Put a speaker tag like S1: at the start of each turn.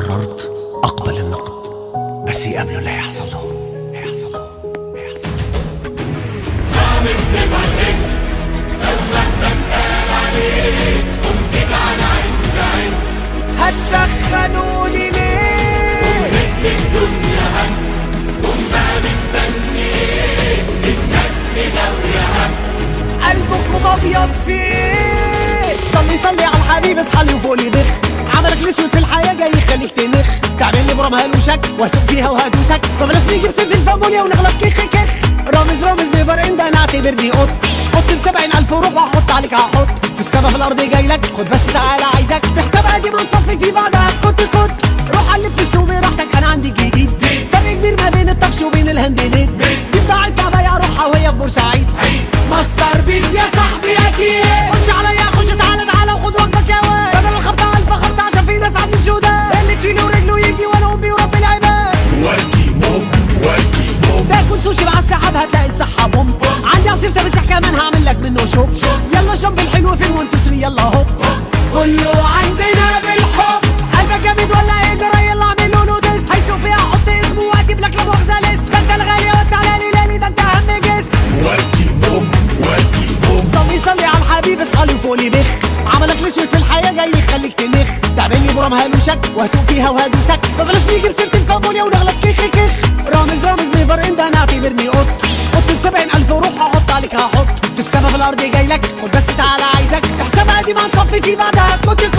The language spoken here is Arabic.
S1: قررت أقبل النقد، بس يقابلوا اللي هيحصل له.
S2: هتسخنوني ليه؟
S3: الدنيا هم وما مستني الناس تدويها
S2: قلبكم ابيض في ايه؟ صلي على الحبيب، اصحى وفوق لي بخ. عملك الاسود في الحياه جاي يخليك تنخ، تعمل لي برام هلوشك واسوق فيها وهدوسك، فبلاش نيجي بسيره الفاموليا ونغلط كخ. رامز نيفر اند، انا اعتبرني قط ب70,000 روح وهحط عليك هحط في السما في الارض جاي لك، خد بس تعالى عايزك في حساب قديم ونصفي فيه بعدها كت روح قلب في السوق براحتك، انا عندي جديد فرق كبير ما بين الطفش وبين الهندلين. دي بضاعتنا بايعه روحها وهي في بورسعيد، ماستر بيس يا صاحبي اكيد. خش عليا خش تعالى وخد وجبك يا واد، بدل الخبطه الف خبطه عشان في ناس عاملين جوده، اللي تشيله ورجله يجي وانا امي ورب العباد.
S3: ودي بوم
S2: تاكل سوشي مع السحاب هتلاقي الصحة بوم. عندي عصير تمسح كمان هعمل لك منه شوب. يلا جنب الحلو في الون تو ثري يلا هوب، كله عندنا بالحب. قلبك جامد ولا ايه جرى؟ يلا اعملوا له تيست، هيسوق فيها حط اسمه واجيب لك لا مؤاخذة ليست. ده انت الغالي وانت على ليلالي، ده انت اهم جست.
S3: ودي بوم
S2: صلي على الحبيب، اصحى لي وفوق لي بخ. عملك الاسود في الحياه جاي يخليك تنخ، تعمل لي برام هلوشك وهسوق فيها وهدوسك، فبلاش نيجي بسيره الفاموليا ونغلط كخ. رامز نيفر اند، انا اعتبرني قط ب70,000 روح هحط عليك هحط في السما في الارض جاي لك، خد بس تعالى عايزك في حساب قديم هنصفي فيه بعدها كت